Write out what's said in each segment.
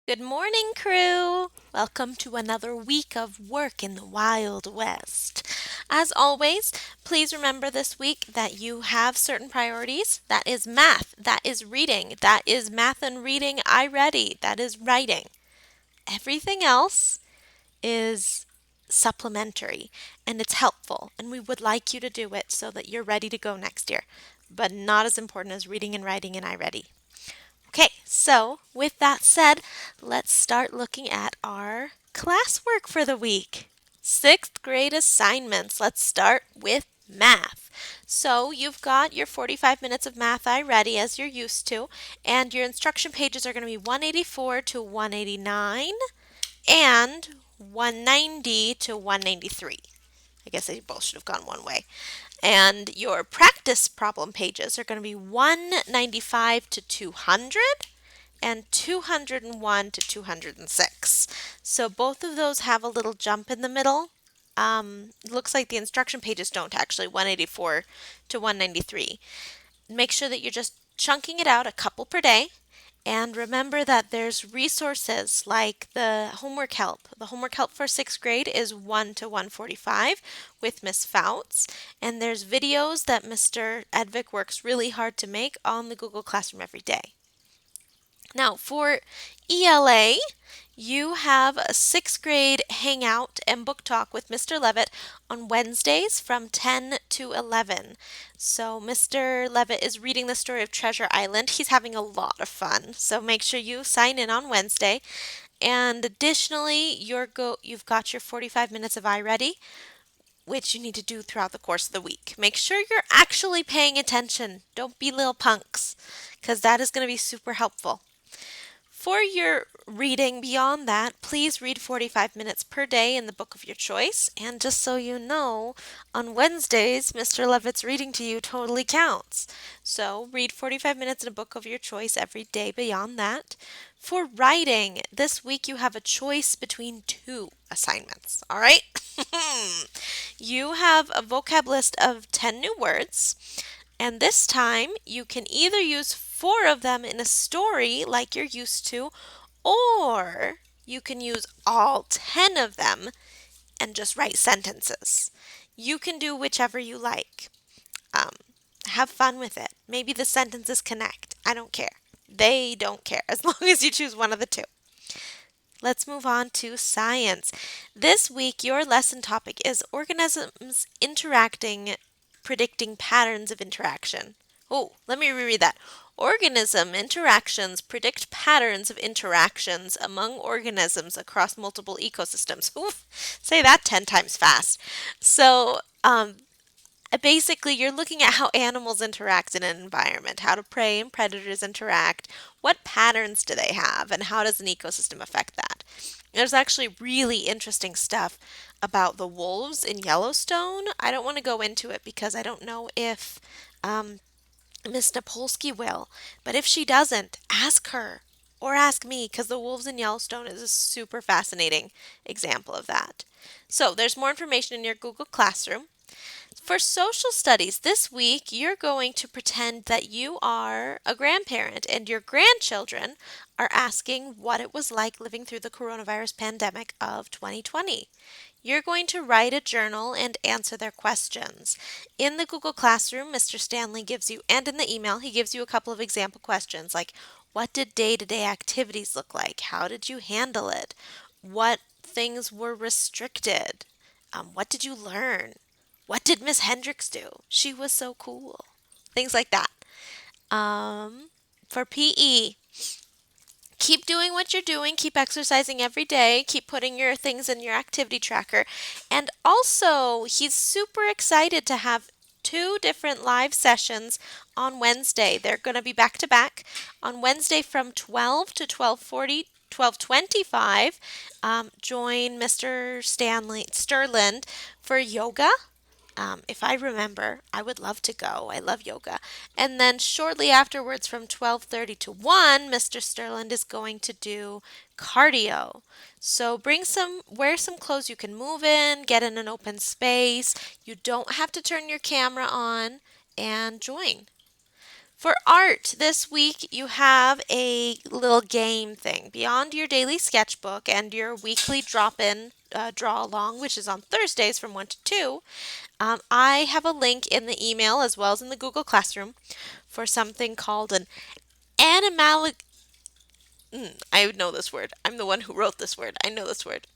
Good morning, crew! Welcome to another week of work in the Wild West. As always, please remember this week that you have certain priorities. That is math, that is reading, that is math and reading iReady, that is writing. Everything else is supplementary and it's helpful, and we would like you to do it so that you're ready to go next year, but not as important as reading and writing in iReady. Okay, so with that said, let's start looking at our classwork for the week. Sixth grade assignments. Let's start with math. So you've got your 45 minutes of math iReady as you're used to, and your instruction pages are going to be 184 to 189 and 190 to 193. I guess they both should have gone one way. And your practice problem pages are going to be 195 to 200 and 201 to 206. So both of those have a little jump in the middle. Looks like the instruction pages don't actually, 184 to 193. Make sure that you're just chunking it out a couple per day. And remember that there's resources like the homework help. The homework help for sixth grade is 1 to 145 with Miss Fouts. And there's videos that Mr. Edvik works really hard to make on the Google Classroom every day. Now, for ELA, you have a sixth grade hangout and book talk with Mr. Levitt on Wednesdays from 10 to 11. So, Mr. Levitt is reading the story of Treasure Island. He's having a lot of fun. So, make sure you sign in on Wednesday. And additionally, you've got your 45 minutes of iReady, which you need to do throughout the course of the week. Make sure you're actually paying attention. Don't be little punks, because that is going to be super helpful. For your reading beyond that, please read 45 minutes per day in the book of your choice. And just so you know, on Wednesdays, Mr. Levitt's reading to you totally counts. So read 45 minutes in a book of your choice every day beyond that. For writing, this week you have a choice between two assignments, all right? You have a vocab list of 10 new words. And this time, you can either use 4 of them in a story like you're used to, or you can use all 10 of them and just write sentences. You can do whichever you like. Um, have fun with it. Maybe the sentences connect. I don't care. They don't care as long as you choose one of the two. Let's move on to science. This week, your lesson topic is organisms interacting, predicting patterns of interaction. Oh, let me reread that. Organism interactions predict patterns of interactions among organisms across multiple ecosystems. Oof, say that 10 times fast. So, basically, you're looking at how animals interact in an environment, how do prey and predators interact, what patterns do they have, and how does an ecosystem affect that. There's actually really interesting stuff about the wolves in Yellowstone. I don't want to go into it because I don't know if Miss Napolsky will, but if she doesn't, ask her or ask me because the wolves in Yellowstone is a super fascinating example of that. So there's more information in your Google Classroom. For social studies, this week you're going to pretend that you are a grandparent and your grandchildren are asking what it was like living through the coronavirus pandemic of 2020. You're going to write a journal and answer their questions. In the Google Classroom, Mr. Stanley gives you, and in the email, he gives you a couple of example questions like what did day to day activities look like? How did you handle it? What things were restricted? What did you learn? What did Miss Hendricks do? She was so cool. Things like that. For PE, keep doing what you're doing, keep exercising every day, keep putting your things in your activity tracker. And also, he's super excited to have 2 different live sessions on Wednesday. They're going to be back to back on Wednesday from 12 to 12:40. 12:25, join Mr. Stanley Sterland for yoga. If I remember, I would love to go. I love yoga. And then shortly afterwards, from 12:30 to 1, Mr. Sterland is going to do cardio. So wear some clothes you can move in, get in an open space. You don't have to turn your camera on and join. For art this week, you have a little game thing. Beyond your daily sketchbook and your weekly drop in draw along, which is on Thursdays from 1 to 2, I have a link in the email as well as in the Google Classroom for something called an animal. I know this word. I'm the one who wrote this word. I know this word.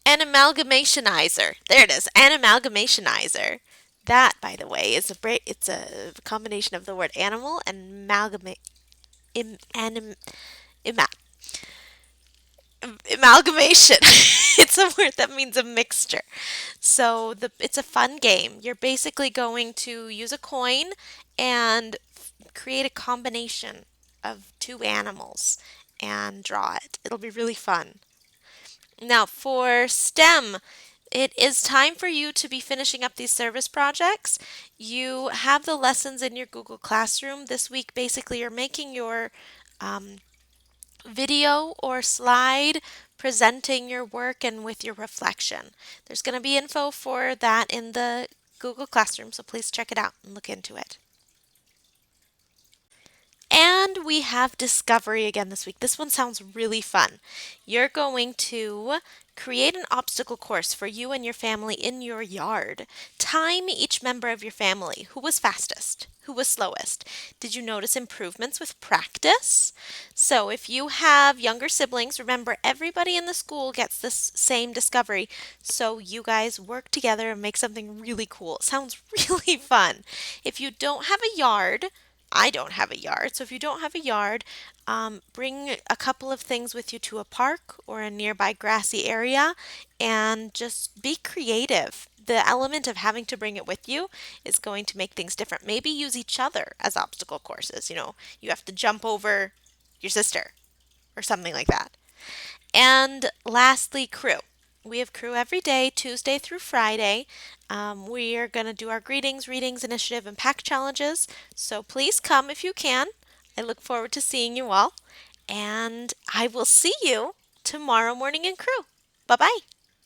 An amalgamationizer. There it is. An amalgamationizer. That, by the way, is it's a combination of the word animal and amalgamate. Im, anim, ima, Amalgamation. It's a word that means a mixture. So it's a fun game. You're basically going to use a coin and create a combination of two animals and draw it. It'll be really fun. Now, for STEM, it is time for you to be finishing up these service projects. You have the lessons in your Google Classroom. This week, basically, you're making your um, video or slide presenting your work and with your reflection. There's going to be info for that in the Google Classroom, so please check it out and look into it. And we have discovery again this week. This one sounds really fun. You're going to create an obstacle course for you and your family in your yard. Time each member of your family. Who was fastest? Who was slowest? Did you notice improvements with practice? So, if you have younger siblings, remember everybody in the school gets this same discovery. So, you guys work together and make something really cool. It sounds really fun. If you don't have a yard, I don't have a yard. So if you don't have a yard, bring a couple of things with you to a park or a nearby grassy area and just be creative. The element of having to bring it with you is going to make things different. Maybe use each other as obstacle courses. You have to jump over your sister or something like that. And lastly, crew. We have crew every day, Tuesday through Friday. We are going to do our greetings, readings, initiative, and pack challenges. So please come if you can. I look forward to seeing you all. And I will see you tomorrow morning in crew. Bye bye.